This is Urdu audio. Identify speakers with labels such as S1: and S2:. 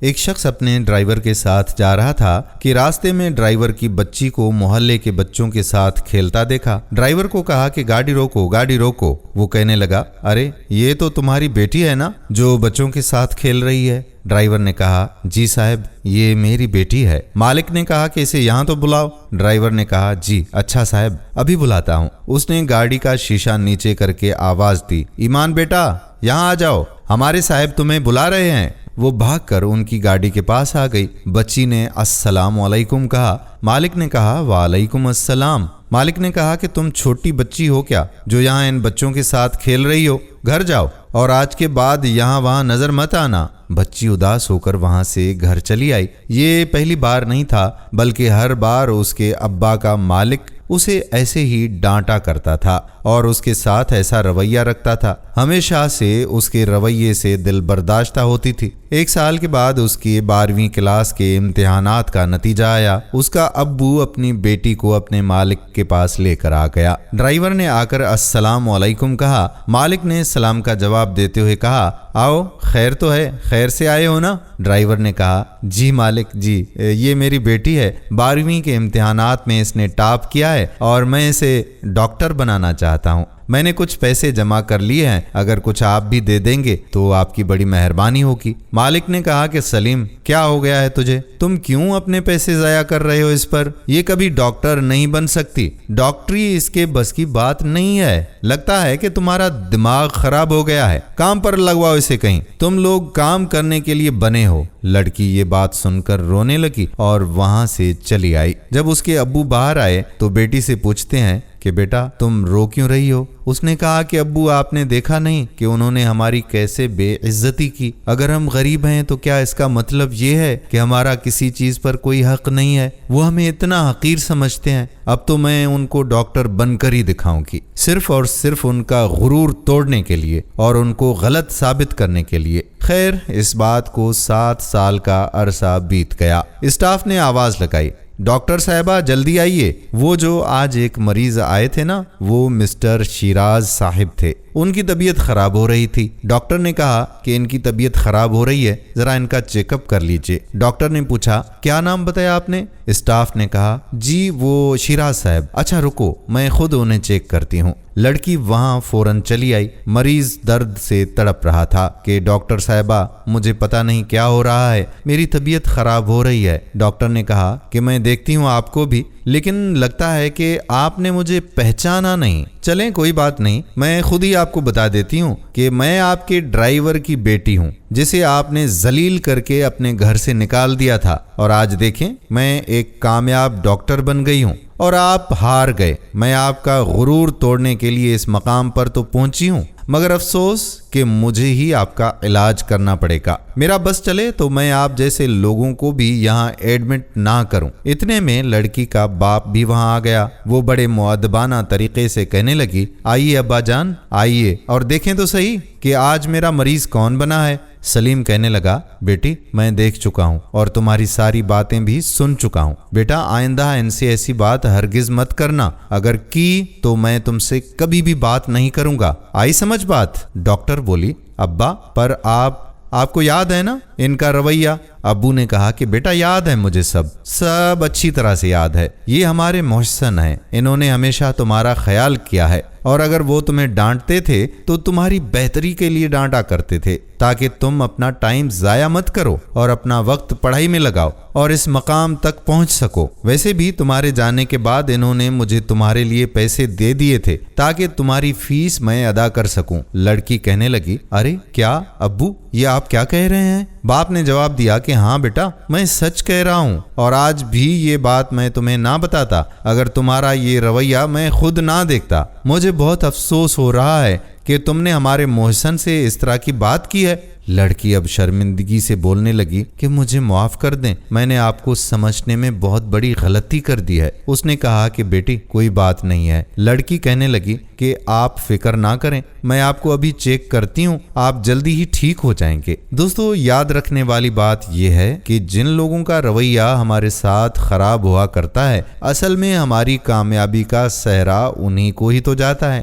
S1: ایک شخص اپنے ڈرائیور کے ساتھ جا رہا تھا کہ راستے میں ڈرائیور کی بچی کو محلے کے بچوں کے ساتھ کھیلتا دیکھا۔ ڈرائیور کو کہا کہ گاڑی روکو گاڑی روکو۔ وہ کہنے لگا، ارے یہ تو تمہاری بیٹی ہے نا جو بچوں کے ساتھ کھیل رہی ہے؟ ڈرائیور نے کہا، جی صاحب یہ میری بیٹی ہے۔ مالک نے کہا کہ اسے یہاں تو بلاؤ۔ ڈرائیور نے کہا، جی اچھا صاحب ابھی بلاتا ہوں۔ اس نے گاڑی کا شیشہ نیچے کر کے آواز دی، ایمان بیٹا یہاں آ جاؤ، ہمارے صاحب تمہیں بلا رہے ہیں۔ وہ بھاگ کر ان کی گاڑی کے پاس آ گئی۔ بچی نے السلام علیکم کہا۔ مالک نے کہا، وعلیکم السلام۔ مالک نے کہا کہ تم چھوٹی بچی ہو کیا جو یہاں ان بچوں کے ساتھ کھیل رہی ہو؟ گھر جاؤ اور آج کے بعد یہاں وہاں نظر مت آنا۔ بچی اداس ہو کر وہاں سے گھر چلی آئی۔ یہ پہلی بار نہیں تھا بلکہ ہر بار اس کے ابا کا مالک اسے ایسے ہی ڈانٹا کرتا تھا اور اس کے ساتھ ایسا رویہ رکھتا تھا۔ ہمیشہ سے اس کے رویے سے دل برداشتہ ہوتی تھی۔ ایک سال کے بعد اس کی 12ویں کلاس کے امتحانات کا نتیجہ آیا۔ اس کا ابو اپنی بیٹی کو اپنے مالک کے پاس لے کر آ گیا۔ ڈرائیور نے آ کر السلام علیکم کہا۔ مالک نے سلام کا جواب دیتے ہوئے کہا، آؤ خیر تو ہے، خیر سے آئے ہو نا؟ ڈرائیور نے کہا، جی مالک جی یہ میری بیٹی ہے، 12ویں کے امتحانات میں اس نے ٹاپ کیا ہے اور میں اسے ڈاکٹر بنانا چاہتا ہوں۔ میں نے کچھ پیسے جمع کر لیے ہیں، اگر کچھ آپ بھی دے دیں گے تو آپ کی بڑی مہربانی ہوگی۔ مالک نے کہا کہ سلیم کیا ہو گیا ہے تجھے؟ تم کیوں اپنے پیسے ضائع کر رہے ہو اس پر؟ یہ کبھی ڈاکٹر نہیں بن سکتی، ڈاکٹری اس کے بس کی بات نہیں ہے۔ لگتا ہے کہ تمہارا دماغ خراب ہو گیا ہے، کام پر لگواؤ اسے کہیں، تم لوگ کام کرنے کے لیے بنے ہو۔ لڑکی یہ بات سن کر رونے لگی اور وہاں سے چلی آئی۔ جب اس کے ابو باہر آئے تو بیٹی سے پوچھتے ہیں کہ بیٹا تم رو کیوں رہی ہو؟ اس نے کہا کہ ابو آپ نے دیکھا نہیں کہ انہوں نے ہماری کیسے بے عزتی کی؟ اگر ہم غریب ہیں تو کیا اس کا مطلب یہ ہے کہ ہمارا کسی چیز پر کوئی حق نہیں ہے؟ وہ ہمیں اتنا حقیر سمجھتے ہیں۔ اب تو میں ان کو ڈاکٹر بن کر ہی دکھاؤں گی، صرف اور صرف ان کا غرور توڑنے کے لیے اور ان کو غلط ثابت کرنے کے لیے۔ خیر اس بات کو 7 سال کا عرصہ بیت گیا۔ اسٹاف نے آواز لگائی، ڈاکٹر صاحبہ جلدی آئیے۔ وہ جو آج ایک مریض آئے تھے نا، وہ مسٹر شیراز صاحب تھے۔ ان کی طبیعت خراب ہو رہی تھی۔ ڈاکٹر نے کہا کہ ان کی طبیعت خراب ہو رہی ہے، ذرا ان کا چیک اپ کر لیجئے۔ ڈاکٹر نے پوچھا، کیا نام بتایا آپ نے؟ اسٹاف نے کہا، جی وہ شیراز صاحب۔ اچھا رکو میں خود انہیں چیک کرتی ہوں۔ لڑکی وہاں فوراً چلی آئی۔ مریض درد سے تڑپ رہا تھا کہ ڈاکٹر صاحبہ مجھے پتہ نہیں کیا ہو رہا ہے، میری طبیعت خراب ہو رہی ہے۔ ڈاکٹر نے کہا کہ میں دیکھتی ہوں آپ کو بھی، لیکن لگتا ہے کہ آپ نے مجھے پہچانا نہیں۔ چلیں کوئی بات نہیں، میں خود ہی آپ کو بتا دیتی ہوں کہ میں آپ کے ڈرائیور کی بیٹی ہوں جسے آپ نے ذلیل کر کے اپنے گھر سے نکال دیا تھا، اور آج دیکھیں میں ایک کامیاب ڈاکٹر بن گئی ہوں اور آپ ہار گئے۔ میں آپ کا غرور توڑنے کے لیے اس مقام پر تو پہنچی ہوں، مگر افسوس کہ مجھے ہی آپ کا علاج کرنا پڑے گا۔ میرا بس چلے تو میں آپ جیسے لوگوں کو بھی یہاں ایڈمٹ نہ کروں۔ اتنے میں لڑکی کا باپ بھی وہاں آ گیا۔ وہ بڑے مؤدبانہ طریقے سے کہنے لگی، آئیے ابا جان آئیے اور دیکھیں تو صحیح کہ آج میرا مریض کون بنا ہے۔ سلیم کہنے لگا، بیٹی میں دیکھ چکا ہوں اور تمہاری ساری باتیں بھی سن چکا ہوں۔ بیٹا آئندہ ان سے ایسی بات ہرگز مت کرنا، اگر کی تو میں تم سے کبھی بھی بات نہیں کروں گا۔ آئی سمجھ بات؟ ڈاکٹر بولی، ابا پر آپ کو یاد ہے نا ان کا رویہ؟ ابو نے کہا کہ بیٹا یاد ہے مجھے، سب اچھی طرح سے یاد ہے۔ یہ ہمارے محسن ہیں، انہوں نے ہمیشہ تمہارا خیال کیا ہے، اور اگر وہ تمہیں ڈانٹتے تھے تو تمہاری بہتری کے لیے ڈانٹا کرتے تھے تاکہ تم اپنا ٹائم ضائع مت کرو اور اپنا وقت پڑھائی میں لگاؤ اور اس مقام تک پہنچ سکو۔ ویسے بھی تمہارے جانے کے بعد انہوں نے مجھے تمہارے لیے پیسے دے دیے تھے تاکہ تمہاری فیس میں ادا کر سکوں۔ لڑکی کہنے لگی، ارے کیا ابو یہ آپ کیا کہہ رہے ہیں؟ باپ نے جواب دیا کہ ہاں بیٹا میں سچ کہہ رہا ہوں، اور آج بھی یہ بات میں تمہیں نہ بتاتا اگر تمہارا یہ رویہ میں خود نہ دیکھتا۔ مجھے بہت افسوس ہو رہا ہے کہ تم نے ہمارے محسن سے اس طرح کی بات کی ہے۔ لڑکی اب شرمندگی سے بولنے لگی کہ مجھے معاف کر دیں، میں نے آپ کو سمجھنے میں بہت بڑی غلطی کر دی ہے۔ اس نے کہا کہ بیٹی کوئی بات نہیں ہے۔ لڑکی کہنے لگی کہ آپ فکر نہ کریں، میں آپ کو ابھی چیک کرتی ہوں، آپ جلدی ہی ٹھیک ہو جائیں گے۔ دوستو یاد رکھنے والی بات یہ ہے کہ جن لوگوں کا رویہ ہمارے ساتھ خراب ہوا کرتا ہے، اصل میں ہماری کامیابی کا صحرا انہی کو ہی تو جاتا ہے۔